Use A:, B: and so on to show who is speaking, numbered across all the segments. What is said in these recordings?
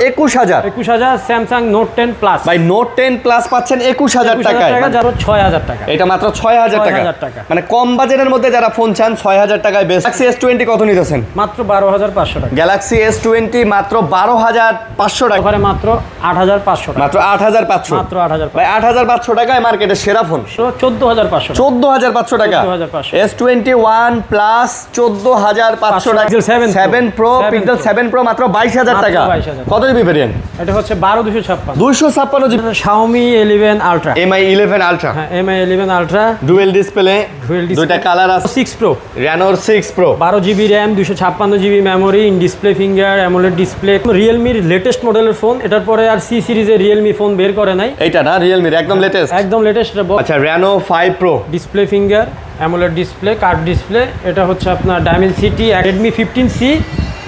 A: 21000 Samsung note 10 plus
B: ভাই note 10 plus পাচ্ছেন 21000 টাকায়,
A: যারা 6000 টাকা,
B: এটা মাত্র 6000 টাকা। মানে কম বাজেটের মধ্যে যারা ফোন চান 6000 টাকায় বেস্ট। গ্যালাক্সি S20 কত নিতেছেন?
A: মাত্র 12500 টাকা।
B: গ্যালাক্সি S20 মাত্র 12500 টাকা,
A: ওখানে মাত্র 8500 টাকা,
B: মাত্র 8500,
A: মাত্র 8500
B: ভাই 8500 টাকায় মার্কেটের সেরা ফোন।
A: 14500
B: 14500 টাকা S21 প্লাস 14500 টাকা। 7 Pro Pixel 7 Pro মাত্র 22000 টাকা। কত জিবি ভেরিয়েন্ট?
A: এটা হচ্ছে 12256
B: 256 GB.
A: Xiaomi 11 Ultra,
B: Mi 11 Ultra,
A: হ্যাঁ Mi 11 Ultra,
B: ডুয়াল ডিসপ্লে, দুইটা কালার আছে।
A: 6 Pro,
B: Reno 6 Pro,
A: 12 GB RAM, 256 GB memory, in display finger, AMOLED display. Realme এর লেটেস্ট মডেলের ফোন, এটার পরে আর C সিরিজের Realme ফোন বের করে নাই।
B: এইটা না Realme একদম লেটেস্ট,
A: একদম লেটেস্ট।
B: আচ্ছা Reno 5 Pro,
A: display finger, AMOLED display, curve display. এটা হচ্ছে আপনার Dimensity Redmi 15C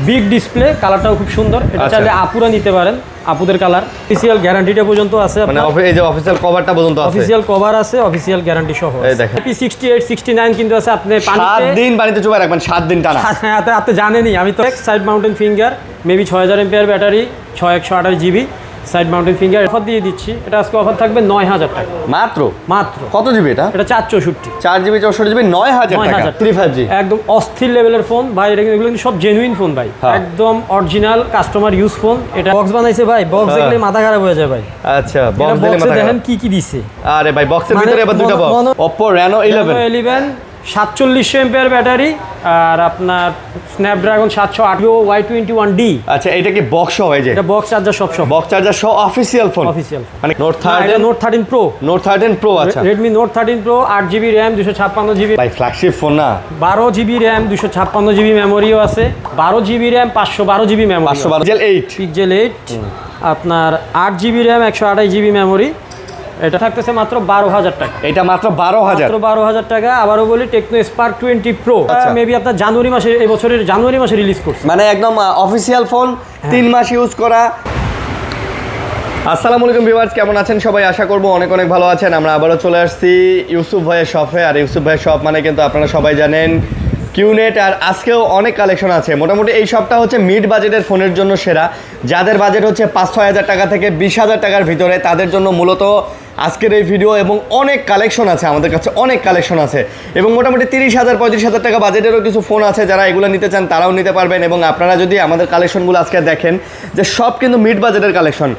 A: big display, কালারটাও খুব সুন্দর। এটা চাইলে আপুরা নিতে পারেন, আপুদের কালার। অফিসিয়াল গ্যারান্টিটা পর্যন্ত আছে,
B: মানে এই যে অফিসিয়াল কভারটা পর্যন্ত আছে,
A: অফিসিয়াল কভার আছে, অফিসিয়াল গ্যারান্টি সহ।
B: এই দেখেন
A: IP68 69 কিন্তু আছে। আপনি
B: 7 দিন পানিতে চুবাই রাখবেন, 7 দিন টানা।
A: হ্যাঁ আপনি জানেনই, আমি তো side mountain finger, maybe 6000 mAh battery, 6128 GB side mountain finger offer দিয়ে দিচ্ছি। এটা আজকে অফার থাকবে 9000 টাকা
B: মাত্র।
A: মাত্র
B: কত জিবি এটা?
A: এটা 464,
B: 4 জিবি 64 জিবি 9000 টাকা। 35G
A: একদম অস্থির লেভেলের ফোন ভাই। এগুলো কিন্তু সব জেনুইন ফোন ভাই, একদম অরিজিনাল কাস্টমার ইউজ ফোন। এটা বক্স বানাইছে ভাই, বক্স দেখলে মাথা খারাপ হয়ে যায় ভাই।
B: আচ্ছা বক্স দেখলে মাথা খারাপ।
A: দেখেন কি কি দিছে।
B: আরে ভাই বক্সের ভিতরে আবার দুটো box. Oppo Reno 11
A: 4700 mAh battery, আর আপনার স্ন্যাপড্রাগন 708 Y21D।
B: আচ্ছা এটা কি বক্স সহ? এই যে
A: এটা বক্স চার্জার সব সহ,
B: বক্স চার্জার সহ অফিশিয়াল ফোন।
A: অফিশিয়াল
B: মানে Note 13
A: Pro,
B: Note 13 Pro। আচ্ছা
A: Redmi Note 13 Pro 8GB RAM 256GB
B: ভাই ফ্ল্যাগশিপ ফোন না।
A: 12GB RAM 256GB মেমোরিও আছে। 12GB RAM 512GB memory,
B: 512
A: Pixel 8 আপনার 8GB RAM 128GB মেমোরি। এটা থাকতেছে মাত্র 12000 টাকা।
B: এটা মাত্র 12000,
A: মাত্র 12000 টাকা। আবারও বলি টেকনো স্পার্ক 20 Pro মেবি আপনার জানুয়ারি মাসে, এই বছরের জানুয়ারি মাসে রিলিজ করছে।
B: মানে একদম অফিশিয়াল ফোন, 3 মাস ইউজ করা। আসসালামু আলাইকুম ভিউয়ার্স, কেমন আছেন সবাই? আশা করব অনেক অনেক ভালো আছেন। আমরা আবারও চলে আসছি ইউসুফ ভাইয়ের শপে। আর ইউসুফ ভাইয়ের শপ মানে কিন্তু আপনারা সবাই জানেন কিউনেট। আর আজকেও অনেক কালেকশন আছে। মোটামুটি এই শপটা হচ্ছে মিড বাজেটের ফোনের জন্য সেরা। যাদের বাজেট হচ্ছে 5-6 টাকা থেকে 20,000 টাকার ভিতরে, তাদের জন্য মূলত আজকের এই ভিডিও। এবং অনেক কালেকশন আছে আমাদের কাছে, অনেক কালেকশন আছে। এবং মোটামুটি 30,000-35,000 টাকা বাজেটেরও কিছু ফোন আছে। যারা এগুলো নিতে চান তারাও নিতে পারবেন। এবং আপনারা যদি আমাদের কালেকশনগুলো আজকে দেখেন, যে সব কিন্তু মিড বাজেটের কালেকশন।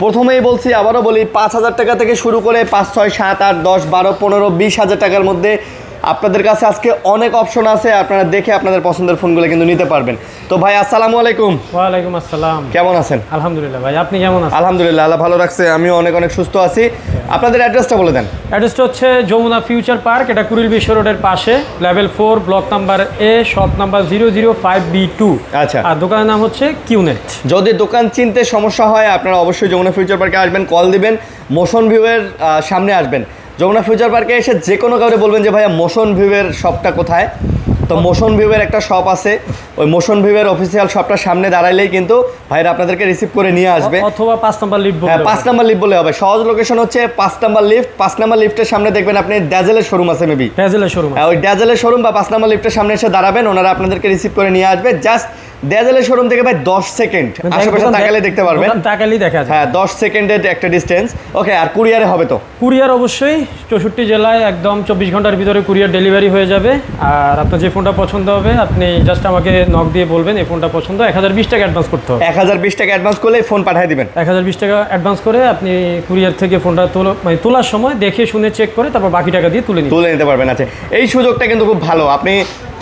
B: প্রথমেই বলছি, আবারও বলি, 5,000 টাকা থেকে শুরু করে 5, 6, 7, 8, 10, 12, 15, 20,000 টাকার মধ্যে আপনাদের কাছে আজকে অনেক অপশন আছে। আপনারা দেখে আপনাদের পছন্দের ফোনগুলো কিন্তু নিতে পারবেন। তো ভাই আসসালামু আলাইকুম।
A: ওয়ালাইকুম আসসালাম,
B: কেমন আছেন?
A: আলহামদুলিল্লাহ ভাই, আপনি কেমন আছেন?
B: আলহামদুলিল্লাহ, আল্লাহ ভালো রাখছে, আমিও অনেক অনেক সুস্থ আছি। আপনাদের অ্যাড্রেসটা বলে দেন।
A: অ্যাড্রেসটা হচ্ছে যমুনা ফিউচার পার্ক, এটা কুড়িল বিশ্ব রোডের পাশে, level 4, block number A, shop number 005B2।
B: আচ্ছা,
A: আর দোকানের নাম হচ্ছে কিউনেট।
B: যদি দোকান চিনতে সমস্যা হয়, আপনারা অবশ্যই যমুনা ফিউচার পার্কে আসবেন, কল দিবেন, মোশন ভিউয়ের সামনে আসবেন। যমুনা ফিউচার পার্কে এসে যে কোনো কাউকে বলবেন যে ভাইয়া মোশন ভিউয়ের শপটা কোথায়। তো মোশন ভিউয়ের একটা শপ আছে, ওই মোশন ভিউয়ের অফিসিয়াল শপটার সামনে দাঁড়াইলেই কিন্তু ভাইরা আপনাদেরকে রিসিভ করে নিয়ে আসবে।
A: অথবা 5 নাম্বার লিফট বললে,
B: হ্যাঁ 5 নাম্বার লিফট বলে হবে। সহজ লোকেশন হচ্ছে 5 নাম্বার লিফট। 5 নাম্বার লিফটের সামনে দেখবেন আপনি ড্যাজেলের শোরুম আছে, মেবি
A: ড্যাজেলের শোরুম।
B: ওই ড্যাজেলের শোরুম বা 5 নাম্বার লিফটের সামনে এসে দাঁড়াবেন, ওনারা আপনাদেরকে রিসিভ করে নিয়ে আসবে। জাস্ট ড্যাজেলের শোরুম থেকে ভাই 10 সেকেন্ড আশেপাশে তাকালে দেখতে পারবেন,
A: তাকালেই দেখা যায়।
B: হ্যাঁ 10 সেকেন্ডের একটা ডিস্টেন্স। ওকে, আর কুরিয়ারে হবে তো?
A: কুরিয়ার অবশ্যই 64 জেলায় একদম 24 ঘন্টার ভিতরে কুরিয়ার ডেলিভারি হয়ে যাবে। আর আপনার যে ফোনটা পছন্দ হবে আপনি জাস্ট আমাকে নক দিয়ে বলবেন এই ফোনটা পছন্দ। 1020 টাকা অ্যাডভান্স করতে হবে।
B: 1020 টাকা অ্যাডভান্স করলে ফোন পাঠিয়ে দিবেন।
A: 1020 টাকা অ্যাডভান্স করে আপনি কুরিয়ার থেকে ফোনটা তোলার সময় দেখে শুনে চেক করে তারপর বাকি টাকা দিয়ে তুলে
B: নিতে পারবেন। আচ্ছা, এই সুযোগটা কিন্তু খুব ভালো। আপনি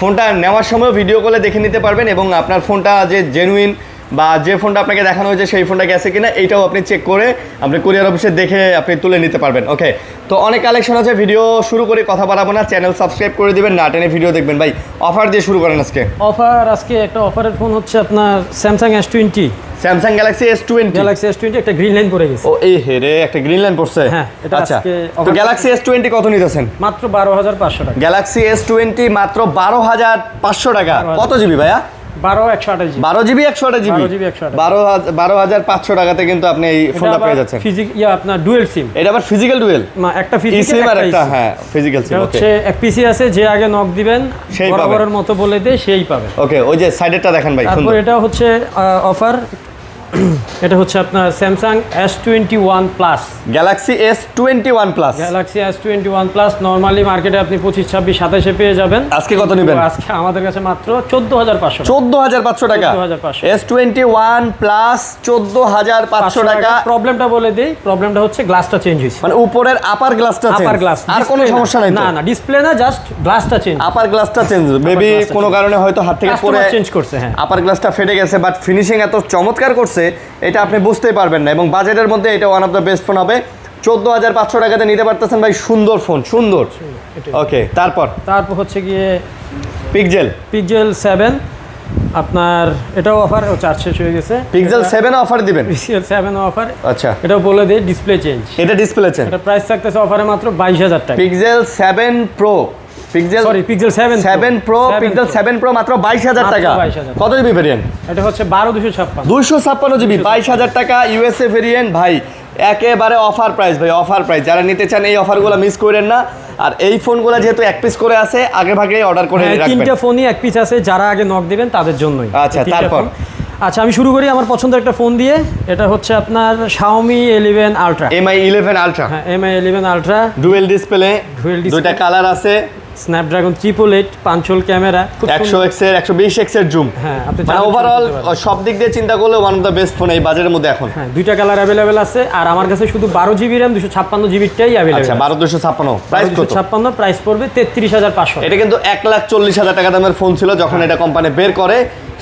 B: ফোনটা নেওয়ার সময় ভিডিও কলে দেখে নিতে পারবেন এবং আপনার ফোনটা যে জেনুইন বা যে ফোনটা আপনাকে দেখানো হয়েছে সেই ফোনটা গেছে কিনা এইটাও আপনি চেক করে আপনি কুরিয়ার অফিসে দেখে আপনি তুলে নিতে পারবেন। ওকে, তো অনেক কালেকশন আছে। ভিডিও শুরু করে কথা বাড়াবো না, চ্যানেল সাবস্ক্রাইব করে দিবেন, না টেনে ভিডিও দেখবেন। ভাই অফার দিয়ে শুরু করেন আজকে।
A: আজকে একটা অফারের ফোন হচ্ছে আপনার Samsung S20,
B: Samsung Galaxy S20
A: একটা গ্রিন লাইন পড়ে গেছে।
B: ও এই হেরে একটা গ্রিন লাইন পড়ছে।
A: হ্যাঁ,
B: আচ্ছা, তো গ্যালাক্সি S20 কত নিতেছেন?
A: মাত্র 12500 টাকা।
B: গ্যালাক্সি S20 মাত্র 12500 টাকা। কত জিবি ভাইয়া?
A: 12
B: জিবি 128 12500 টাকাতে কিন্তু আপনি এই ফোনটা পেয়ে যাচ্ছেন।
A: আপনার ডুয়েল সিম।
B: এটা আবার ফিজিক্যাল ডুয়েল,
A: একটা ফিজিক্যাল
B: আর একটা হ্যাঁ ফিজিক্যাল সিম।
A: হচ্ছে এক পিসি আছে, যে আগে নক দিবেন বরাবরের মতো বলে দেয় সেই পাবে।
B: ওকে, ওই যে সাইডেরটা দেখেন ভাই,
A: তারপর এটা হচ্ছে অফার এটা হচ্ছে আপনার Samsung S21 plus.
B: Galaxy S21 plus.
A: Galaxy S21 plus normally মার্কেটে আপনি 25, 26, 27 পেয়ে যাবেন।
B: আজকে কত নেবেন?
A: আজকে আমাদের কাছে মাত্র 14,500 টাকা।
B: 14,500 টাকা।
A: 14,500
B: S21 প্লাস 14,500 টাকা।
A: প্রবলেমটা বলে দেই, প্রবলেমটা হচ্ছে গ্লাসটা চেঞ্জ হয়েছে।
B: মানে উপরের আপার গ্লাসটা চেঞ্জ।
A: আপার গ্লাস
B: আর কোনো সমস্যা নাই তো?
A: না ডিসপ্লে না, জাস্ট গ্লাসটা চেঞ্জ।
B: আপার গ্লাসটা চেঞ্জ, মেবি কোনো কারণে হয়তো হাত থেকে পড়ে
A: চেঞ্জ করছে। হ্যাঁ,
B: আপার গ্লাসটা ফেটে গেছে, বাট ফিনিশিং এত চমৎকার করছে এটা আপনি বুঝতেই পারবেন না। এবং বাজেটের মধ্যে এটা one of the best phone হবে। 14,500 টাকাতে নিতে পারতেছেন ভাই, সুন্দর ফোন, সুন্দর। ওকে, তারপর
A: হচ্ছে গিয়ে
B: পিক্সেল
A: 7 আপনার এটাও অফার, চার্জ শেষ হয়ে গেছে।
B: পিক্সেল 7 অফার দিবেন?
A: Pixel 7 offer.
B: আচ্ছা,
A: এটাও বলে দেই, ডিসপ্লে চেঞ্জ।
B: এটা ডিসপ্লে চেঞ্জ।
A: এটা প্রাইস থাকতেছে অফারে মাত্র 22,000 টাকা।
B: Pixel 7 pro, pixel 7 pro, pixel 7 pro মাত্র 22,000 টাকা। কত জিবি ভেরিয়েন্ট?
A: এটা হচ্ছে 12,256
B: 256 জিবি, 22,000 টাকা ইউএসএ ভেরিয়েন্ট ভাই। একেবারে অফার প্রাইস ভাই, অফার প্রাইস। যারা নিতে চান এই অফারগুলো মিস করেন না। আর এই ফোনগুলো যেহেতু এক পিস করে আছে, আগে ভাগে অর্ডার করে রাখবেন।
A: তিনটা ফোনই এক পিস আছে, যারা আগে নক দিবেন তাদের জন্যই।
B: আচ্ছা, তারপর
A: আচ্ছা আমি শুরু করি আমার পছন্দের একটা ফোন দিয়ে। এটা হচ্ছে আপনার Xiaomi 11 Ultra।
B: MI 11 Ultra।
A: হ্যাঁ, MI 11 Ultra।
B: ডুয়েল ডিসপ্লে, দুইটা কালার আছে।
A: স্ন্যাপড্রাগন 888 5 ক্যামেরা,
B: 100x এর 120x এর জুম।
A: হ্যাঁ, আপনি
B: মানে ওভারঅল সব দিক দিয়ে চিন্তা করলে one of the best phone এই বাজারের মধ্যে এখন।
A: হ্যাঁ, দুইটা কালার अवेलेबल আছে। আর আমার কাছে শুধু 12 জিবি RAM 256 জিবিটাই अवेलेबल।
B: আচ্ছা, 12,256 প্রাইস কত?
A: 256 প্রাইস পড়বে 33,500।
B: এটা কিন্তু 1,40,000 টাকা দামের ফোন ছিল যখন এটা কোম্পানি বের করে।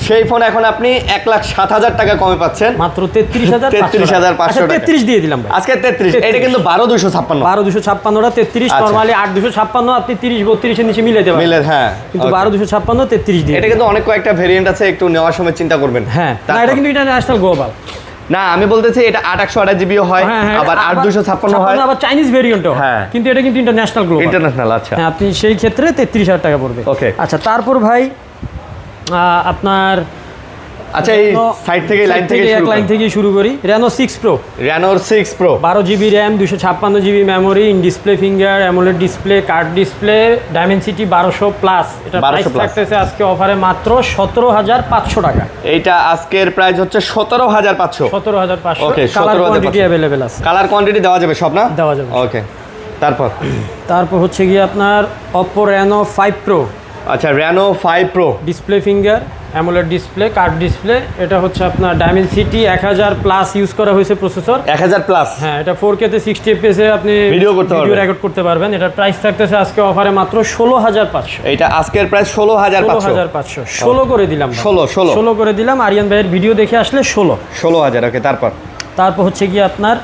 B: সেই ফোন এখন আপনি 1,07,000 টাকা কমে পাচ্ছেন,
A: মাত্র 33,500
B: টাকা।
A: 33 দিয়ে দিলাম ভাই
B: আজকে 33। এটা কিন্তু 12,256।
A: 12,256টা 33, নরমালি 8,256 আপনি 30-32 এর নিচে মিলাইতে পারবেন।
B: মিলে, হ্যাঁ।
A: কিন্তু 12,256 33 দিয়ে।
B: এটা কিন্তু অনেক কয়েকটা ভেরিয়েন্ট আছে, একটু নেওয়ার সময় চিন্তা করবেন।
A: হ্যাঁ, না এটা কিন্তু ইন্টারন্যাশনাল গ্লোবাল
B: না, আমি বলতেছি এটা 8/128 জিবিও হয়, আবার 8/256 হয়,
A: আবার চাইনিজ ভেরিয়েন্টও।
B: হ্যাঁ,
A: কিন্তু এটা কিন্তু ইন্টারন্যাশনাল গ্লোবাল।
B: ইন্টারন্যাশনাল। আচ্ছা,
A: হ্যাঁ, আপনি সেই ক্ষেত্রে 33,000 টাকা পড়বে।
B: ওকে,
A: আচ্ছা তারপর ভাই আপনার
B: আচ্ছা এই সাইড থেকে লাইন থেকে
A: শুরু করি। Reno 6 Pro।
B: Reno 6 Pro
A: 12 GB RAM 256 GB memory, in display finger, AMOLED display, card display, Dimensity 1200 plus. এটা প্রাইস থাকতেছে আজকে অফারে মাত্র 17,500 টাকা।
B: এইটা আজকের প্রাইস হচ্ছে 17,500।
A: 17,500।
B: ওকে,
A: কালার কোয়ান্টিটি अवेलेबल আছে।
B: কালার কোয়ান্টিটি দেওয়া যাবে সব না?
A: দেওয়া যাবে।
B: ওকে, তারপর
A: হচ্ছে গিয়ে আপনার Oppo Reno 5 Pro।
B: আচ্ছা, Reno 5 Pro
A: display finger, AMOLED display, card display. এটা হচ্ছে আপনার ডায়মেনসিটি 1000 প্লাস ইউজ করা হয়েছে প্রসেসর।
B: 1000 প্লাস।
A: হ্যাঁ, এটা 4K তে 60 fps এ আপনি ভিডিও রেকর্ড করতে পারবেন। এটার প্রাইস থাকতেছে আজকে অফারে মাত্র 16,500।
B: এটা আজকের প্রাইস 16,500।
A: 16 করে দিলাম। 16 করে দিলাম। আরিয়ান ভাইয়ের ভিডিও দেখে আসলে 16,000।
B: ওকে, তারপর
A: হচ্ছে গিয়ে আপনার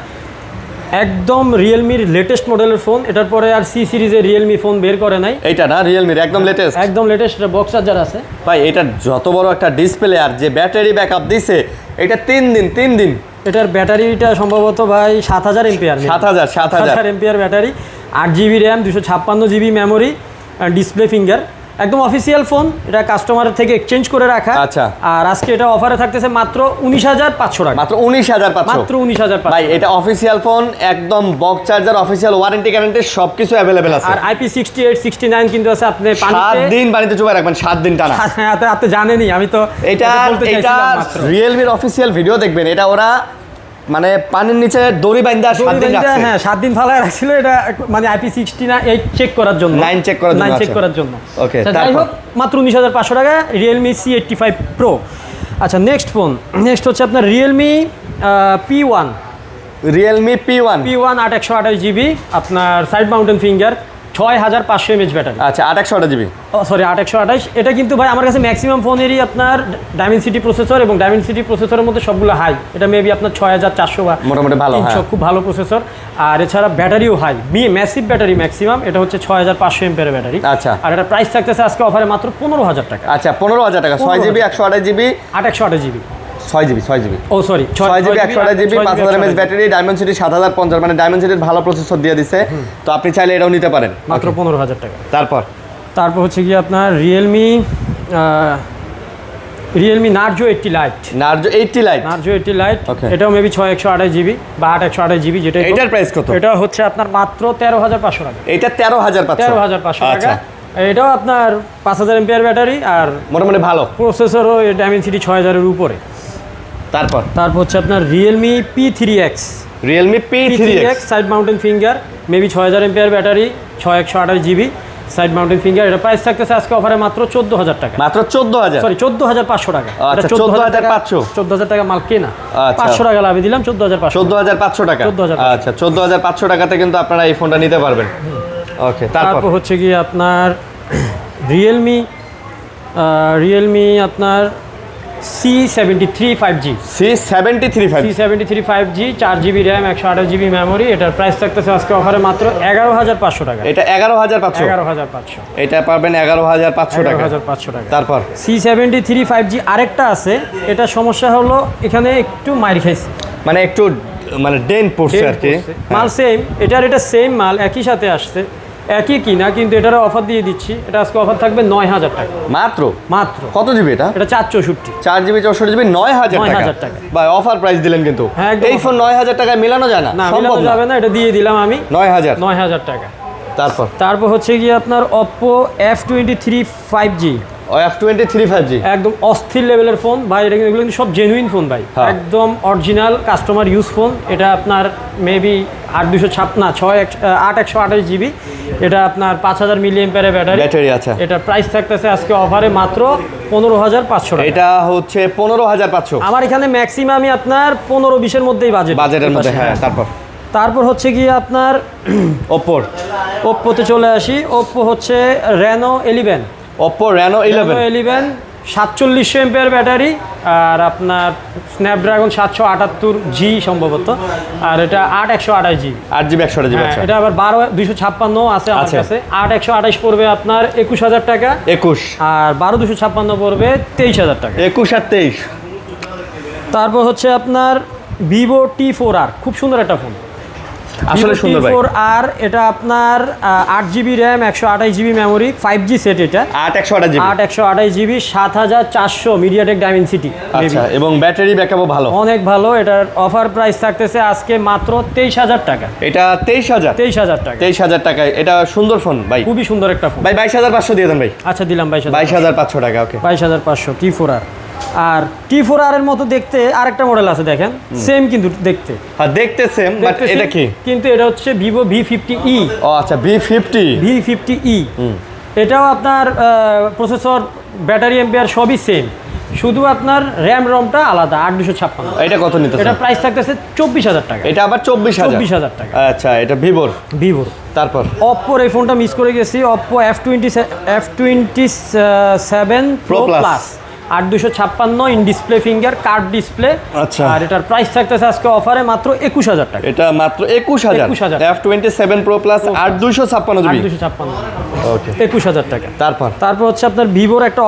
A: একদম রিয়েলমির লেটেস্ট মডেলের ফোন। এটার পরে আর সি সিরিজের রিয়েলমি ফোন বের করে নাই।
B: এইটা না রিয়েলমির একদম লেটেস্ট?
A: একদম লেটেস্ট। এটা বক্স চার্জার আছে
B: ভাই। এটা যত বড় একটা ডিসপ্লে আর যে ব্যাটারি ব্যাকআপ দিছে, এটা 3 দিন।
A: এটার ব্যাটারিটা সম্ভবত ভাই 7,000 MPR. 7,000 MPR battery, 8 GB RAM 256 GB memory, display finger. একদম অফিসিয়াল ফোন। এটা কাস্টমারের থেকে এক্সচেঞ্জ করে রাখা।
B: আচ্ছা,
A: আর আজকে এটা অফারে থাকতেছে মাত্র 19,500 টাকা।
B: মাত্র 19,500।
A: মাত্র 19,500
B: ভাই। এটা অফিসিয়াল ফোন, একদম box charger, official warranty guarantee সবকিছু अवेलेबल আছে।
A: আর IP68 69 কিন্তু আছে। আপনি পানিতে
B: 7 দিন পানিতে চুবাই রাখবেন, 7 দিন টানা।
A: হ্যাঁ, আপনি জানেনই, আমি তো
B: এটা রিয়েলমির অফিসিয়াল ভিডিও দেখবেন। এটা ওরা মানে পানির নিচে দড়ি বাঁধা 7 দিন রাখছে।
A: হ্যাঁ, 7 দিন ফালায় রাখছিল। এটা মানে IP68 চেক করার জন্য,
B: 9 চেক করার জন্য।
A: ওকে, যাই হোক মাত্র 19,500 টাকা Realme C85 Pro। আচ্ছা, নেক্সট হচ্ছে আপনার Realme P1।
B: Realme P1
A: 8/128 GB, আপনার side mountain finger, 6,500 mAh battery.
B: আচ্ছা, 8/128 জিবি।
A: সরি 8/128। এটা কিন্তু ভাই আমার কাছে ম্যাক্সিমাম ফোনেরই আপনার ডায়মেনসিটি প্রসেসর, এবং ডায়মেনসিটি প্রসেসরের মধ্যে সবগুলো হাই। এটা মেবি আপনার 6,400 বা
B: মোটামুটি ভালো,
A: 300, খুব ভালো প্রসেসর। আর এছাড়া ব্যাটারিও হাই, ম্যাসিভ ব্যাটারি ম্যাক্সিমাম। এটা হচ্ছে 6,500 এমপিআর ব্যাটারি।
B: আচ্ছা,
A: আর এটা প্রাইস থাকতেছে আজকে অফারে মাত্র 15,000 টাকা।
B: আচ্ছা, 15,000 টাকা। 6 জিবি 128 জিবি,
A: 8/128 জিবি।
B: 6 জিবি।
A: ও sorry,
B: 6 GB 128 GB, 5,000 mAh battery, Dimensity 7,050। মানে ডায়মেনসিটির ভালো প্রসেসর দিয়ে দিছে, তো আপনি চাইলে এটাও নিতে পারেন
A: মাত্র 15,000 টাকা।
B: তারপর
A: হচ্ছে গিয়ে আপনার Realme Narzo 80 Lite।
B: Narzo 80 Lite।
A: এটাও মেবি 6/128 জিবি বা 8/128 জিবি, যেটা।
B: এটার প্রাইস কত?
A: এটা হচ্ছে আপনার মাত্র 13,500 টাকা।
B: এটা 13,500
A: টাকা। এটাও আপনার 5,000 এমপিআর ব্যাটারি, আর
B: মোটামুটি ভালো
A: প্রসেসরও ডায়মেনসিটি 6,000 এর উপরে। তারপর হচ্ছে আপনার Realme P3X
B: Realme P3X
A: side mountain finger maybe 6000 MPR battery 6128 GB side mountain finger. এটা প্রাইস থাকতেছে আজকে অফারে মাত্র 14000 টাকা,
B: মাত্র 14000,
A: সরি 14500 টাকা।
B: আচ্ছা 14500,
A: 14000 টাকা মাল কেনা,
B: আচ্ছা
A: 500 টাকা লাভে দিলাম 14500
B: টাকা।
A: 14500
B: আচ্ছা 14500 টাকাতে কিন্তু আপনারা এই ফোনটা নিতে পারবেন। ওকে,
A: তারপর হচ্ছে কি আপনার রিয়েলমি আপনার C73 5G
B: C73
A: 5G 4GB RAM 128GB memory. এটার প্রাইস থাকতেছে আজকে অফারে মাত্র 11500 টাকা।
B: এটা 11500, এটা পাবেন 11500 টাকা।
A: 11500 টাকা।
B: তারপর
A: C73 5G আরেকটা আছে, এটা সমস্যা হলো এখানে একটু মাইর খাইছে,
B: মানে একটু মানে ডেন্ট পড়ছে আর কি।
A: মাল সেম, এটা সেম মাল, একই সাথে আসছে, একই কিনা, কিন্তু এটারও অফার দিয়ে দিচ্ছি। এটা আজকে অফার থাকবে 9000 টাকা
B: মাত্র।
A: কত
B: জিবি এটা?
A: এটা 464,
B: 4GB 64GB 9000 টাকা। ভাই অফার প্রাইস দিলেন কিন্তু। এই ফোন 9000 টাকায় মেলানো যায় না, সম্ভব
A: যাবে না। এটা দিয়ে দিলাম আমি
B: 9000
A: টাকা।
B: তারপর
A: হচ্ছে গিয়ে আপনার Oppo F23 5G
B: F23 5G
A: একদম অস্থির লেভেলের ফোন ভাই। এগুলো কিন্তু সব জেনুইন ফোন ভাই, একদম অরিজিনাল কাস্টমার ইউজ ফোন। এটা আপনার মেবি 8128 জিবি। এটা আপনার 5000 মিলিঅ্যাম্পিয়ারের ব্যাটারি
B: আছে।
A: এটা প্রাইস থাকতেছে আজকে অফারে মাত্র 15500 টাকা।
B: এটা হচ্ছে 15500।
A: আমার এখানে ম্যাক্সিমামই আপনার 15-20 মধ্যেই বাজেটের মধ্যে।
B: হ্যাঁ,
A: তারপর হচ্ছে গিয়ে আপনার ওপ্পোতে চলে আসি। ওপ্পো হচ্ছে Reno 11,
B: Oppo Reno 11
A: 4700 MPR battery, আর আপনার স্ন্যাপড্রাগন 778G সম্ভবত, আর এটা 8128G
B: 8GB 128GB।
A: এটা আবার 12256 আছে আমার কাছে। 8128 পড়বে আপনার 21000 টাকা,
B: 21,
A: আর 12256 পড়বে 23000 টাকা।
B: 21 আর 23।
A: তারপর হচ্ছে আপনার Vivo T4R, খুব সুন্দর একটা ফোন,
B: আসলে সুন্দর ভাই।
A: T4R এটা আপনার 8GB ram 128GB memory 5G set. এটা 8128GB 7400 মিডিয়াটেক ডাইমেনসিটি।
B: আচ্ছা, এবং ব্যাটারি ব্যাকআপও ভালো,
A: অনেক ভালো। এটার অফার প্রাইস থাকতেছে আজকে মাত্র 23000 টাকা।
B: এটা 23000
A: টাকা।
B: 23000 টাকায় এটা সুন্দর ফোন ভাই,
A: খুবই সুন্দর একটা ফোন
B: ভাই। 22500 দিয়ে দেন ভাই।
A: আচ্ছা দিলাম
B: 22500 টাকা। ওকে,
A: 22500 T4R। আর T4R এর মতো দেখতে আরেকটা মডেল আছে, দেখেন সেম কিন্তু দেখতে।
B: হ্যাঁ, দেখতে সেম, বাট এটা কি?
A: কিন্তু এটা হচ্ছে Vivo V50e।
B: ও আচ্ছা, V50e।
A: এটাও আপনার প্রসেসর, ব্যাটারি এম্পিয়ার সবই সেম, শুধু আপনার র্যাম রমটা আলাদা 8256।
B: এটা কত নিতেছে?
A: এটা প্রাইস থাকতেছে 24000 টাকা।
B: এটা আবার 24000
A: টাকা।
B: আচ্ছা, এটা ভিভোর। তারপর
A: Oppo এই ফোনটা মিস করে গেছি। Oppo F27 Pro Plus 8256 in display finger curve display.
B: আচ্ছা,
A: আর এটার প্রাইস থাকতেছে আজকে অফারে মাত্র 21000 টাকা।
B: এটা মাত্র 21000। F27 Pro Plus 8256 GB.
A: 8256,
B: ওকে,
A: 21000 টাকা।
B: তারপর
A: হচ্ছে আপনার ভিভোর আরেকটা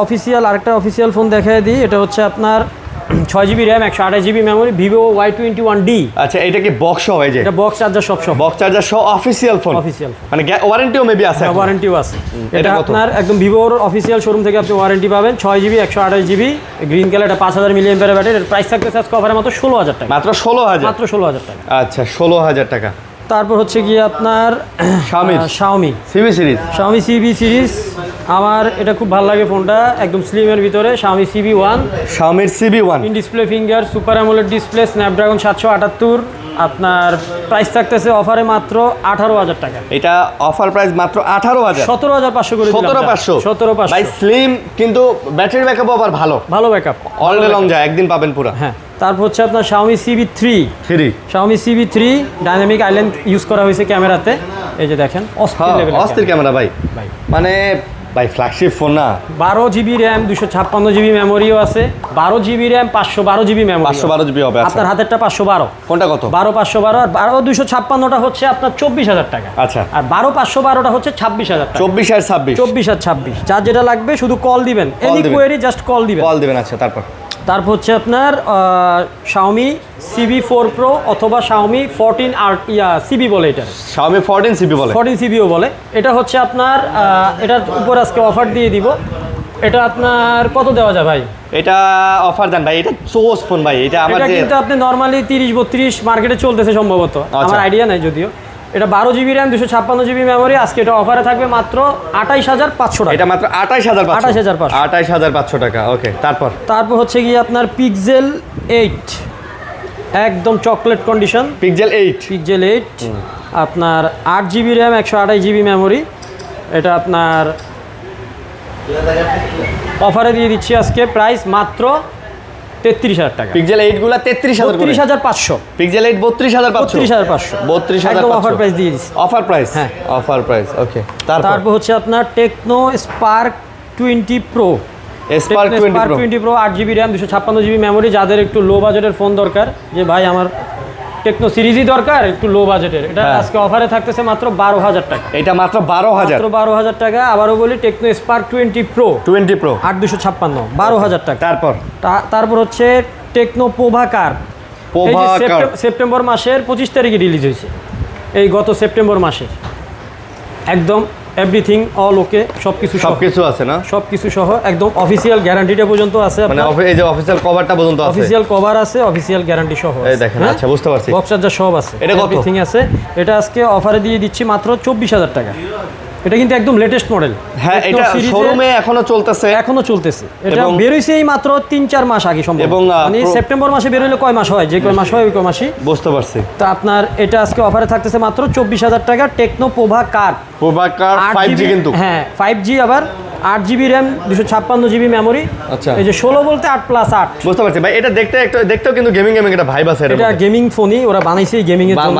A: অফিসিয়াল ফোন দেখায় দিই। এটা হচ্ছে আপনার 6GB RAM 128GB memory, Vivo Y21D।
B: আচ্ছা, এটা কি বক্স সহ? এই যে
A: এটা বক্স চার্জার সব
B: বক্স চার্জার সহ অফিসিয়াল ফোন, মানে ওয়ারেন্টিও মেবি আছে।
A: ওয়ারেন্টিও আছে। এটা আপনার একদম ভিভোর অফিসিয়াল শোরুম থেকে আপনি ওয়ারেন্টি পাবেন। 6GB 128GB গ্রিন কালার, এটা 5000 মিলিঅ্যাম্পিয়ার ব্যাটারি। এর প্রাইস থাকতেছে আজকে অফারে মাত্র 16000 টাকা।
B: মাত্র 16000
A: টাকা।
B: আচ্ছা, 16000 টাকা।
A: তারপর হচ্ছে গিয়ে আপনার Xiaomi CB সিরিজ। আমার এটা খুব ভালো লাগে ফোনটা, একদম স্লিমের ভিতরে। Xiaomi CB1 in display finger, super AMOLED display, Snapdragon 778। আপনার প্রাইস থাকতেছে অফারে মাত্র 18000 টাকা।
B: এটা অফার প্রাইস মাত্র 18000।
A: 17500 করে দিলাম।
B: 17500 ভাই, স্লিম কিন্তু ব্যাটারি ব্যাকআপ আবার ভালো
A: ব্যাকআপ,
B: অল ডে লং যায়, একদিন পাবেন পুরো।
A: হ্যাঁ। তারপর হচ্ছে আপনার Xiaomi CB3 dynamic island use করা হয়েছে ক্যামেরাতে। এই যে দেখেন,
B: অস্থির ক্যামেরা ভাই, মানে ভাই ফ্ল্যাগশিপ ফোন না।
A: 12GB র্যাম 256GB মেমোরিও আছে। 12GB RAM 512GB memory,
B: 512GB হবে।
A: আপনার হাতেরটা 512।
B: কোনটা কত?
A: 12512। আর 12256টা হচ্ছে আপনার 24000 টাকা।
B: আচ্ছা,
A: আর 12512টা হচ্ছে 26000 টাকা।
B: 24 আর 26।
A: যার যেটা লাগবে শুধু কল দিবেন, এনি কোয়েরি জাস্ট কল দিবেন।
B: আচ্ছা,
A: তারপর হচ্ছে আপনার Xiaomi CB4 Pro অথবা Xiaomi 14R CB বলে, এটা
B: Xiaomi 14CB বলে,
A: 14CBও বলে। এটা হচ্ছে আপনার এটার উপর আজকে অফার দিয়ে দিব। এটা আপনার কত দেওয়া যায় ভাই?
B: এটা অফার দেন ভাই, এটা সোস ফোন ভাই। এটা আমার
A: কিন্তু আপনি নরমালি 30-32 মার্কেটে চলতেছে সম্ভবত, আমার আইডিয়া নাই যদিও। এটা 12 GB র্যাম 256 GB মেমোরি। আজকে এটা অফারে থাকবে মাত্র 28,500 টাকা।
B: এটা মাত্র 28,500
A: 28,500
B: টাকা। ওকে,
A: তারপর হচ্ছে গিয়ে আপনার পিক্সেল 8, একদম চকলেট কন্ডিশন।
B: পিক্সেল 8
A: আপনার 8 GB র্যাম 128 GB মেমোরি। এটা আপনার অফারে দিয়ে দিচ্ছি আজকে প্রাইস মাত্র 33,000 টাকা।
B: পিক্সেল 8 গুলা
A: 33,500।
B: পিক্সেল 8 32,500
A: একদম অফার প্রাইস দিয়ে দিচ্ছি।
B: অফার প্রাইস,
A: হ্যাঁ
B: অফার প্রাইস। ওকে,
A: তারপর হচ্ছে আপনার Tecno Spark 20 pro.
B: Spark
A: 20 pro 8 GB RAM 256 GB memory. যাদের একটু লো বাজেটের ফোন দরকার, যে ভাই আমার টেকনো সিরিজই দরকার একটু লো বাজেটের, এটা আজকে অফারে থাকতেছে মাত্র 12,000 টাকা।
B: এটা মাত্র 12,000,
A: মাত্র 12,000 টাকা। আবারও বলি টেকনো স্পার্ক 20 প্রো
B: 8
A: 256 12,000 টাকা। তারপর হচ্ছে টেকনো পোভা কার। সেপ্টেম্বর মাসের 25 তারিখে রিলিজ হয়েছে, এই গত সেপ্টেম্বর মাসে। একদম এভরিথিং অল ওকে, সবকিছু
B: আছে না,
A: সবকিছু সহ একদম অফিসিয়াল গ্যারান্টিটা পর্যন্ত আছে।
B: মানে এই যে অফিসিয়াল কভারটা পর্যন্ত আছে,
A: অফিসিয়াল কভার আছে, অফিসিয়াল গ্যারান্টি সহ
B: এই দেখেন। আচ্ছা, বুঝতে পারছি।
A: বক্স চার্জার সব আছে,
B: এটা কত?
A: এভরিথিং আছে। এটা আজকে অফারে দিয়ে দিচ্ছি মাত্র 24,000 টাকা। এটা কিন্তু একদম লেটেস্ট মডেল।
B: হ্যাঁ, এটা শোরুমে এখনো চলতেছে।
A: এটা বের হইছে এই মাত্র 3-4 মাস আগে সম্ভবত।
B: এবং
A: মানে সেপ্টেম্বর মাসে বের হইলে কয় মাস হয়, যে কয় মাস হয় ওই কয় মাসই।
B: বুঝতে পারছি।
A: তো আপনার এটা আজকে অফারে থাকতেছে মাত্র 24,000 টাকা। টেকনো পোভা কার
B: 5G কিন্তু।
A: হ্যাঁ 5G, আবার 8 GB র্যাম 256 GB মেমোরি।
B: আচ্ছা,
A: এই যে 16 বলতে 8+8।
B: বুঝতে পারছি ভাই। এটা দেখতেও কিন্তু গেমিং একটা ভাইব আছে।
A: এটা গেমিং ফোনই, ওরা বানাইছে গেমিং এর জন্য,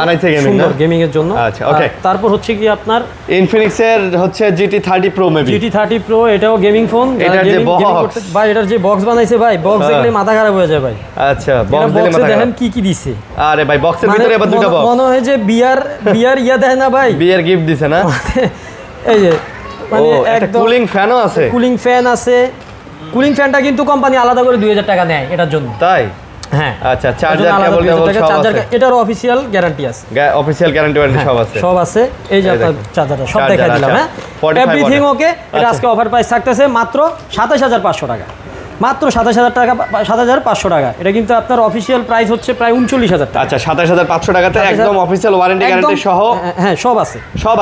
A: সুন্দর গেমিং এর জন্য।
B: আচ্ছা, ওকে।
A: তারপর হচ্ছে কি আপনার
B: ইনফিনিক্স এর হচ্ছে GT30 Pro maybe.
A: GT30 Pro এটাও গেমিং ফোন।
B: এটার যে বক্স,
A: ভাই এটার যে বক্স বানাইছে ভাই, বক্স দেখলে মাথা খারাপ হয়ে যায় ভাই।
B: আচ্ছা, বক্স
A: দেখেন কি দিছে।
B: আরে ভাই, বক্সের ভিতরে আবার দুটো বক্স।
A: মনে হয় যে বিয়ার ইয়া দেয় না ভাই,
B: বিয়ার গিফট দিছে না।
A: এই যে মানে
B: একটা কুলিং ফ্যানও আছে।
A: কুলিং ফ্যান আছে। কুলিং ফ্যানটা কিন্তু কোম্পানি আলাদা করে 2,000 টাকা নেয় এটার জন্য।
B: তাই?
A: হ্যাঁ।
B: আচ্ছা, চার্জার কেবল সব আছে।
A: এটার অফিশিয়াল গ্যারান্টি আছে।
B: অফিশিয়াল গ্যারান্টি সব আছে।
A: এই যে আপনার চার্জারটা সব দেখাই দিলাম। হ্যাঁ, এভরিথিং ওকে। এটা আজকে অফার প্রাইস থাকতেছে মাত্র 27,500 টাকা। মাত্র 27,500 টাকা। এটা কিন্তু আপনার অফিশিয়াল প্রাইস হচ্ছে প্রায় 39,000 টাকা।
B: আচ্ছা, 27,500 টাকাতে একদম অফিশিয়াল ওয়ারেন্টি গ্যারান্টি সহ।
A: হ্যাঁ, সব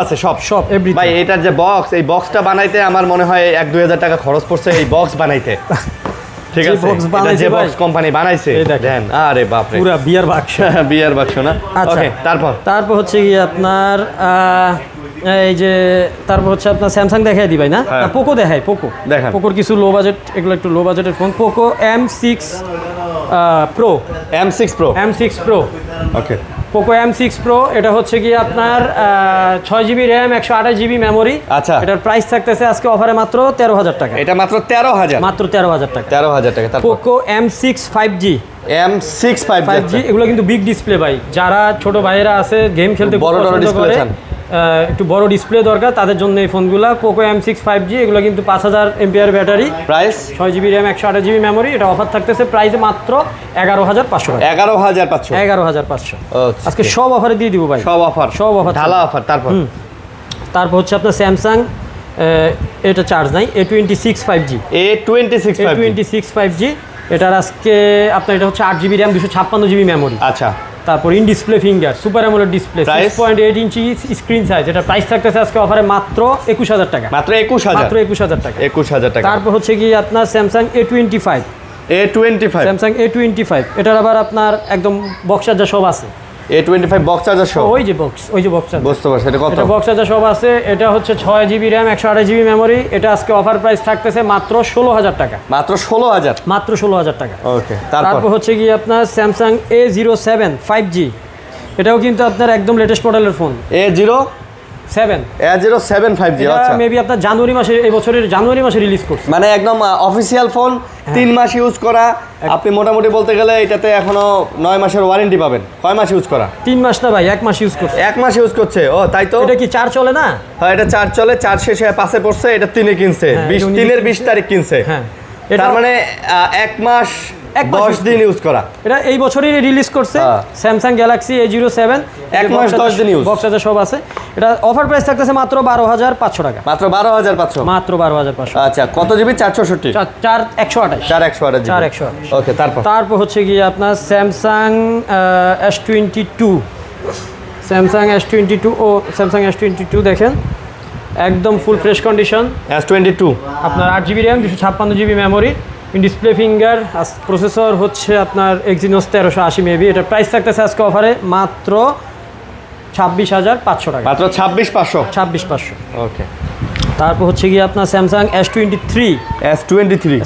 A: আছে
B: সব এভরিথিং। ভাই, এটার যে বক্স, এই বক্সটা বানাইতে আমার মনে হয় 1-2,000 টাকা খরচ পড়ছে এই বক্স বানাইতে। ঠিক আছে, এটা যে বক্স কোম্পানি বানাইছে দেন, আরে বাপ রে,
A: পুরো বিয়ার বাক্স।
B: বিয়ার বাক্স না। ওকে,
A: তারপর হচ্ছে কি আপনার এই যে তারপর হচ্ছে আপনার স্যামসাং দেখাই দিই ভাই না, পোকো দেখাই। পোকোর কিছু লো বাজেট, এগুলো একটু লো বাজেটের ফোন। Poco M6 Pro।
B: ওকে,
A: পোকো M6 Pro। এটা হচ্ছে কি আপনার 6 GB র্যাম 128 GB মেমোরি।
B: আচ্ছা,
A: এটার প্রাইস থাকতেছে আজকে অফারে মাত্র 13,000 টাকা।
B: এটা মাত্র 13,000,
A: মাত্র 13,000 টাকা।
B: 13,000 টাকা।
A: Poco M6 5G।
B: M6
A: এগুলো কিন্তু বিগ ডিসপ্লে ভাই। যারা ছোট ভাইয়েরা আছে গেম খেলতে
B: বড় ডিসপ্লে চান,
A: একটু বড় ডিসপ্লে দরকার, তাদের জন্য এই ফোনগুলো। Poco M6 5G। এগুলো কিন্তু 5000 mAh battery,
B: price
A: 6 GB RAM 128 GB memory. এটা অফার থাকতেছে প্রাইসে মাত্র 11,500 টাকা।
B: 11,500।
A: আজকে সব অফারে দিয়ে দিব ভাই, সব অফার
B: ঢালা অফার।
A: তারপর হচ্ছে আপনার স্যামসাং, এটা চার্জ নাই, A26 5G। এটার আজকে আপনার এটা হচ্ছে 8 GB র্যাম 256 GB মেমোরি।
B: আচ্ছা,
A: তারপর in display finger super AMOLED display 6.8 inch screen size. এটা প্রাইস থাকতেছে আজকে অফারে মাত্র 21,000 টাকা।
B: মাত্র 21,000 টাকা।
A: তারপর হচ্ছে কি আপনার স্যামসাং A25। স্যামসাং A25 এটার আবার আপনার একদম বক্স চার্জার সব আছে।
B: A25 বক্স চার্জার সহ, ওই যে বক্স চার্জার। বুঝতে পারছি। এটা কত? এটা বক্স চার্জার সব আছে। এটা হচ্ছে 6 GB র্যাম 128 GB মেমোরি। এটা আজকে অফার প্রাইস থাকতেছে মাত্র 16,000 টাকা। মাত্র 16,000 টাকা। ওকে, তারপর হচ্ছে কি আপনার স্যামসাং A07 5G। এটাও কিন্তু আপনার একদম লেটেস্ট মডেলের ফোন। A07 5G। আচ্ছা, মেবি আপনার এই বছরের জানুয়ারি মাসে রিলিজ করছে। মানে একদম অফিশিয়াল ফোন, 3 মাস ইউজ করা। আপনি মোটামুটি বলতে গেলে এটাতে এখনো 9 মাসের ওয়ারেন্টি পাবেন। কয় মাস ইউজ করা? 3 মাস না ভাই, 1 মাস ইউজ করছে। 1 মাস ইউজ করছে। ও তাই তো। এটা কি চার্জ চলে না? হ্যাঁ, এটা চার্জ চলে। চার্জ শেষে পাশে পড়ছে। এটা 3-এ কিনছে, 20 তারিখ কিনছে। হ্যাঁ, তার মানে 1 মাস 10 দিন ইউজ করা। এটা এই বছরই রিলিজ করছে স্যামসাং গ্যালাক্সি A07। 1 মাস 10 দিন ইউজ, বক্স চার্জার সব আছে। এটা অফার প্রাইস থাকতেছে মাত্র 12,500 টাকা। মাত্র 12,500। আচ্ছা, কত জিবি? 464, 4,128। ওকে, তারপর হচ্ছে কি আপনার স্যামসাং S22।
A: স্যামসাং S22 ও স্যামসাং S22 দেখেন একদম ফুল ফ্রেশ কন্ডিশন।
B: S22
A: আপনার 8GB ram 256GB memory, display finger, processor হচ্ছে আপনার Exynos 1380 মেবি। এটা প্রাইস থাকতেছে আজকে অফারে মাত্র 26,500 টাকা।
B: মাত্র 26,500।
A: 26,500।
B: ওকে।
A: তারপর হচ্ছে গিয়ে আপনার স্যামসাং S23।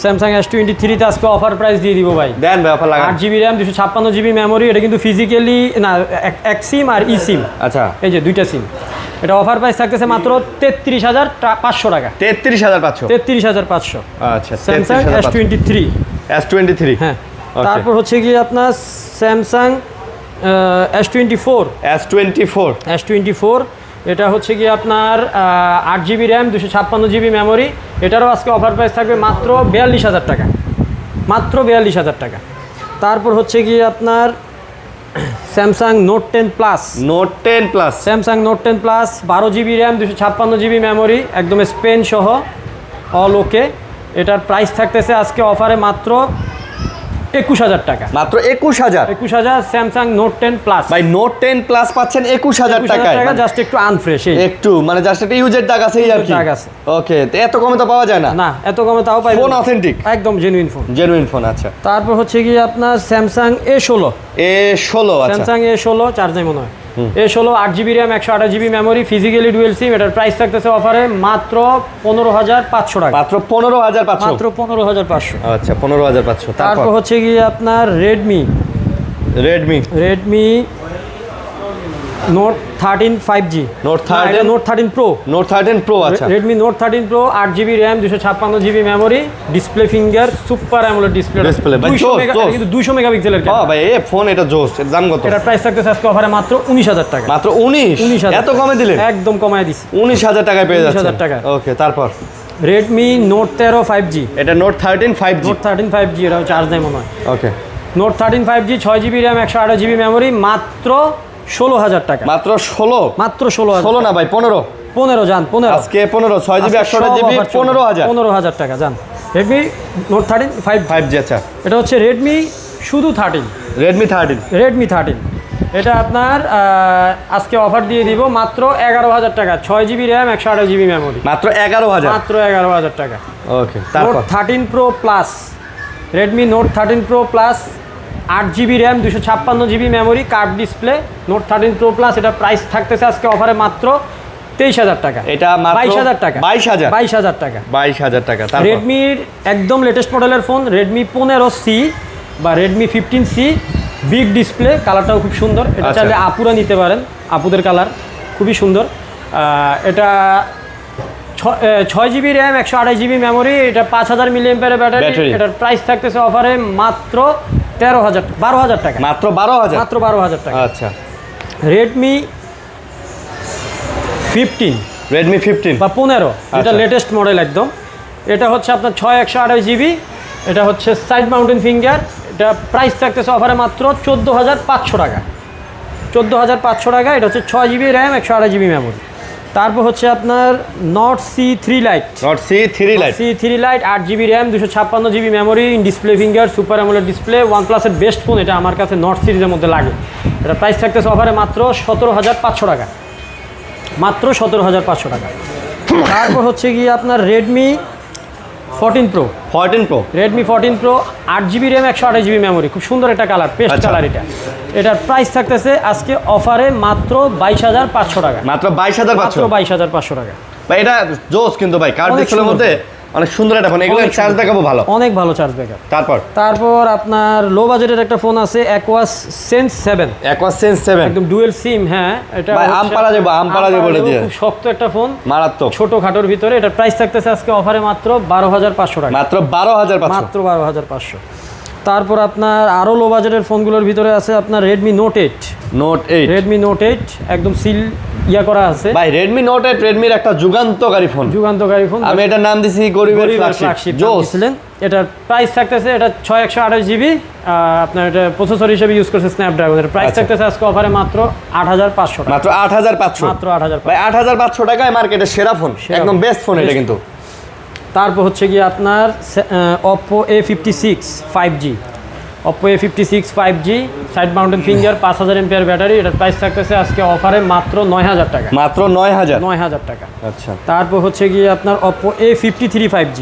A: স্যামসাং S23 তে আজকে অফার প্রাইস দিয়ে দিব ভাই।
B: দেন ভাই অফার লাগান।
A: 8GB ram 256GB memory. এটা কিন্তু ফিজিক্যালি না, এক সিম আর ই সিম।
B: আচ্ছা,
A: এই যে দুইটা সিম। এটা অফার প্রাইস থাকতেছে মাত্র 33,500 টাকা।
B: 33,500।
A: 33,500।
B: আচ্ছা,
A: স্যামসাং S23। হ্যাঁ। তারপর হচ্ছে গিয়ে আপনার স্যামসাং S24। এটা হচ্ছে গিয়ে আপনার 8GB র্যাম 256GB মেমোরি। এটারও আজকে অফার প্রাইস থাকবে মাত্র 42,000 টাকা। মাত্র 42,000 টাকা। তারপর হচ্ছে গিয়ে আপনার Samsung note 10 plus. Samsung note 10 plus 12GB RAM 256GB memory, একদম স্পেন সহ, অল ওকে। এটার প্রাইস থাকতেছে আজকে অফারে মাত্র 21,000 টাকা।
B: মাত্র 21,000।
A: Samsung note 10 plus.
B: ভাই নোট 10 প্লাস পাচ্ছেন 21,000 টাকায়।
A: জাস্ট একটু আনফ্রেশ,
B: একটু মানে জাস্ট একটা ইউজের দাগ আছে আর কি। ওকে, তো এত কমে তো পাওয়া যায় না।
A: না, এত কমে তাও পাই।
B: ফোন অথেন্টিক,
A: একদম জেনুইন ফোন। আচ্ছা। তারপর হচ্ছে কি আপনার স্যামসাং A16।
B: আচ্ছা।
A: স্যামসাং A16 চার্জ নেই মনে হয়। A16 8GB ram 128GB memory, physically dual SIM. এটার প্রাইস থাকতেছে অফারে মাত্র 15,500 টাকা।
B: মাত্র 15,500। আচ্ছা, 15,500।
A: তারপর হচ্ছে কি আপনার Redmi Note 13 5G। Note 13 Pro.
B: আচ্ছা।
A: Redmi Note 13 Pro 8GB ram 256GB memory, display finger, super AMOLED display. কিন্তু 200 মেগাপিক্সেলের ক্যামেরা।
B: ভাই এই ফোন এটা জোস। এর দাম কত?
A: এটার প্রাইস থাকতেছে আজকে অফারে মাত্র 19,000 টাকা।
B: মাত্র 19,000। এত কমে দিলেন?
A: একদম কমায় দিছি।
B: 19,000 টাকায় পেয়ে যাচ্ছেন।
A: 19,000 টাকা।
B: ওকে, তারপর
A: রেডমি নোট 13 5G।
B: এটা নোট 13 5G।
A: নোট 13 5G, এটা চার্জ নেই মনে হয়।
B: ওকে।
A: Note 13 5G 6GB RAM 128GB memory, মাত্র 16,000 টাকা।
B: মাত্র 16।
A: মাত্র 16,000।
B: 16 না ভাই, 15
A: জান। 15
B: আজকে 15 6GB 128GB
A: 15,000 টাকা জান। Redmi Note 13
B: 5G। আচ্ছা,
A: এটা হচ্ছে রেডমি শুধু 13।
B: রেডমি 13।
A: এটা আপনার আজকে অফার দিয়ে দিব মাত্র 11,000 টাকা। 6GB র্যাম 128GB মেমোরি,
B: মাত্র 11,000।
A: মাত্র 11,000 টাকা।
B: ওকে,
A: নোট
B: তারপর
A: 13 pro plus. Redmi Note 13 pro plus 8GB ram 256GB memory, curve display, note 13 pro plus. এটা প্রাইস থাকতেছে আজকে অফারে মাত্র 23,000 টাকা।
B: এটা মাত্র
A: 22,000 টাকা।
B: 22,000
A: টাকা।
B: 22,000 টাকা।
A: রেডমির একদম লেটেস্ট মডেলের ফোন রেডমি 15C বা রেডমি 15C, বিগ ডিসপ্লে, কালারটাও খুব সুন্দর। এটা চাইলে আপুরা নিতে পারেন, আপুদের কালার খুবই সুন্দর। এটা 6GB র্যাম 128GB মেমোরি, এটা 5000 mAh ব্যাটারি। এটার প্রাইস থাকতেছে অফারে মাত্র 12,000 টাকা।
B: মাত্র 12,000
A: টাকা।
B: আচ্ছা।
A: রেডমি 15 বা 15, এটা লেটেস্ট মডেল একদম। এটা হচ্ছে আপনার 6/128GB। এটা হচ্ছে সাইড মাউন্টেন ফিঙ্গার। এটা প্রাইস থাকতেছে অফারে মাত্র 14,500 টাকা। 14,500 টাকা। এটা হচ্ছে 6GB র্যাম 128GB মেমোরি। তারপর হচ্ছে আপনার Nord C3 Lite. 8GB ram 256GB memory, display finger, super AMOLED display, ওয়ানপ্লাসের বেস্ট ফোন এটা আমার কাছে নট সিরিজের মধ্যে লাগে। এটা প্রাইস থাকতেছে অফারে মাত্র 17,500 টাকা। মাত্র 17,500 টাকা। তারপর হচ্ছে গিয়ে আপনার Redmi 14 pro. Redmi 14 pro 8GB ram 128GB memory, খুব সুন্দর একটা কালার, পেস্ট কালার। এটার প্রাইস থাকতেছে আজকে অফারে মাত্র 22,500 টাকা।
B: মাত্র 22,500
A: টাকা।
B: ভাই এটা জোস কিন্তু ভাই, কার্ভ ডিসপ্লের মধ্যে অনেক সুন্দর একটা ফোন। এগুলো চার্জ ব্যাকআপও ভালো,
A: অনেক ভালো চার্জ ব্যাকআপ।
B: তারপর
A: আপনার লো বাজেটের একটা ফোন আছে Aquos Sense 7। একদম ডুয়েল সিম। হ্যাঁ, এটা
B: আমপারা যাবে বলে দিয়ে,
A: খুব শক্ত একটা ফোন,
B: মারাত্মক,
A: ছোট খাটোর ভিতরে। এটার প্রাইস থাকতেছে আজকে অফারে মাত্র 12,500 টাকা।
B: মাত্র
A: 12,500। তারপর আপনার আরো লো বাজেটের ফোনগুলোর ভিতরে আছে আপনার রেডমি নোট 8। রেডমি নোট 8 একদম সিল করা আছে
B: ভাই। রেডমি নোট 8 রেডমির একটা যুগান্তকারী ফোন। আমি এটার নাম দিছি গরিবের ফ্ল্যাগশিপ।
A: এটার প্রাইস থাকতেছে, এটা 6/128GB, আপনার এটা প্রসেসর হিসেবে ইউজ করছে স্ন্যাপড্রাগন। এর প্রাইস থাকতেছে আজকে অফারে মাত্র 8,500 টাকা।
B: মাত্র 8,500 ভাই। 8,500 টাকায় মার্কেটের সেরা ফোন, একদম বেস্ট ফোন এটা কিন্তু।
A: তারপর হচ্ছে গিয়ে আপনার Oppo A56 5G। Oppo A56 5G side mountain finger 5000 MPR battery, এটার প্রাইস থাকতেছে আজকে অফারে মাত্র 9000 টাকা।
B: মাত্র 9000।
A: 9000 টাকা।
B: আচ্ছা,
A: তারপর হচ্ছে গিয়ে আপনার Oppo A53 5G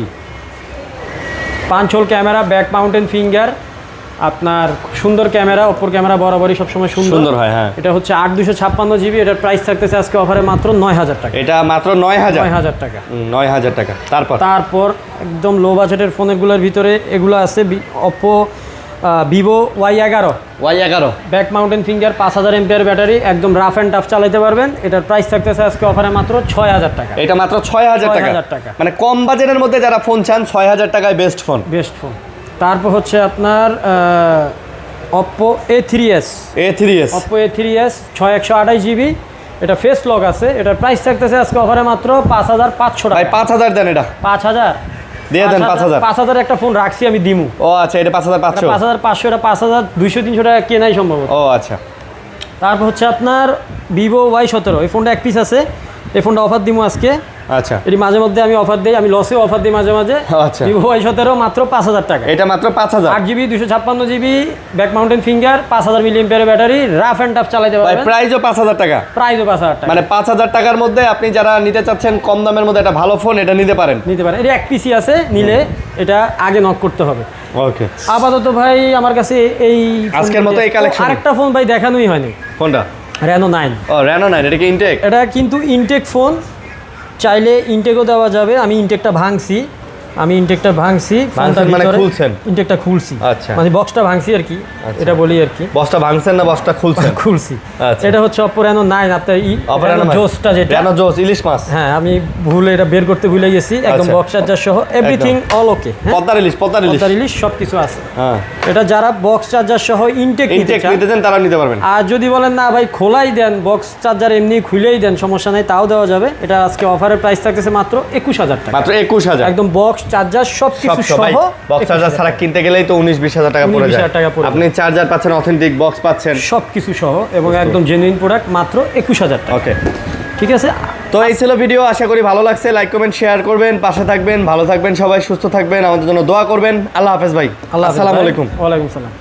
A: 5 whole camera, back mounted finger, আপনার সুন্দর ক্যামেরা। Oppo ক্যামেরা বরাবরই সবসময় সুন্দর
B: হয়। হ্যাঁ,
A: এটা হচ্ছে 8256 জিবি, এটার প্রাইস থাকতেছে আজকে অফারে মাত্র 9000 টাকা।
B: এটা মাত্র 9000
A: টাকা।
B: 9000 টাকা।
A: তারপর একদম লো বাজেটের ফোনগুলোর ভিতরে এগুলো আছে Oppo Vivo Y11 back mounted finger, 5000 MPR battery, একদম রাফ অ্যান্ড টাফ চালাতে পারবেন। এটার প্রাইস থাকতেছে আজকে অফারে মাত্র 6000 টাকা।
B: এটা মাত্র 6000 টাকা। মানে কম বাজেটের মধ্যে যারা ফোন চান 6000 টাকায় বেস্ট ফোন।
A: তারপর হচ্ছে আপনার Oppo A3s Oppo A3s 6128 GB, এটা ফেস লক আছে। এটার প্রাইস থাকতেছে আজকে অফারে মাত্র 5500 টাকা।
B: ভাই 5000 দেন, এটা
A: 5000
B: দিয়ে দেন।
A: 5000 একটা ফোন রাখছি আমি দিমু।
B: ও আচ্ছা, এটা 5500।
A: 5500, এটা 5200-300 টাকা কেনাই সম্ভব।
B: ও আচ্ছা।
A: তারপর হচ্ছে আপনার Vivo Y17, এই ফোনটা এক পিস আছে, এই ফোনটা অফার দিমু আজকে।
B: আচ্ছা,
A: এটি মাঝে মধ্যে আমি অফার দিই, আমি লসেও অফার দিই মাঝে মাঝে।
B: আচ্ছা,
A: Vivo Y17 মাত্র 5000 টাকা।
B: এটা মাত্র 5000।
A: 8GB 256GB back mounted finger, 5000 milliampere battery, rough and tough চালাতে
B: ভাই
A: পারবেন।
B: প্রাইসও 5000 টাকা।
A: 5000 টাকা।
B: মানে 5000 টাকার মধ্যে আপনি যারা নিতে চাচ্ছেন কম দামের মধ্যে একটা ভালো ফোন, এটা নিতে পারেন।
A: এটা এক পিসি আছে, নিলে এটা আগে নক করতে হবে।
B: ওকে।
A: আপাতত ভাই আমার কাছে এই
B: আজকের মতো এই কালেকশন।
A: আরেকটা ফোন ভাই দেখানোই হয়নি।
B: কোনটা?
A: Reno 9।
B: ও Reno 9, এটা কি ইনটেক?
A: এটা কিন্তু ইনটেক ফোন, চাইলে ইনটেকও দেওয়া যাবে। আমি ইনটেকটা ভাঙছি,
B: মানে খুলছেন?
A: ইনটেকটা খুলছি।
B: আচ্ছা,
A: মানে বক্সটা ভাঙছি আর কি, এটা বলি আর কি।
B: বক্সটা ভাঙছেন না বক্সটা খুলছেন?
A: খুলছি।
B: আচ্ছা,
A: এটা হচ্ছে Oppo Reno 9, আপনার Reno জোসটা, যেটা
B: Reno জোস ইলিশ মাছ।
A: হ্যাঁ, আমি ভুলে এটা বের করতে ভুলে গেছি। একদম বক্স চার্জার সহ এভরিথিং অল ওকে।
B: পদ্মার ইলিশ
A: সবকিছু আছে।
B: হ্যাঁ,
A: এটা যারা বক্স চার্জার সহ ইনটেক
B: নিতে চান তারা নিতে পারবেন।
A: আর যদি বলেন না ভাই খোলাই দেন, বক্স চার্জার এমনি খুলেই দেন, সমস্যা নাই, তাও দেওয়া যাবে। এটা আজকে অফারের প্রাইস থাকতেছে মাত্র 21000 টাকা।
B: মাত্র 21000।
A: একদম বক্স চার্জার সবকিছু সহ।
B: বক্স চার্জার ছাড়া কিনতে গেলেই তো 19-20 টাকা পড়ে যায়। আপনি চার্জার পাচ্ছেন, অথেন্টিক বক্স পাচ্ছেন,
A: সবকিছু সহ, এবং একদম জেনুইন প্রোডাক্ট, মাত্র 21000 টাকা।
B: ওকে,
A: ঠিক আছে।
B: তো এই ছিল ভিডিও, আশা করি ভালো লাগছে। লাইক কমেন্ট শেয়ার করবেন, পাশে থাকবেন, ভালো থাকবেন, সবাই সুস্থ থাকবেন, আমাদের জন্য দোয়া করবেন। আল্লাহ হাফেজ ভাই। আসসালামু আলাইকুম।
A: ওয়ালাইকুম সালাম।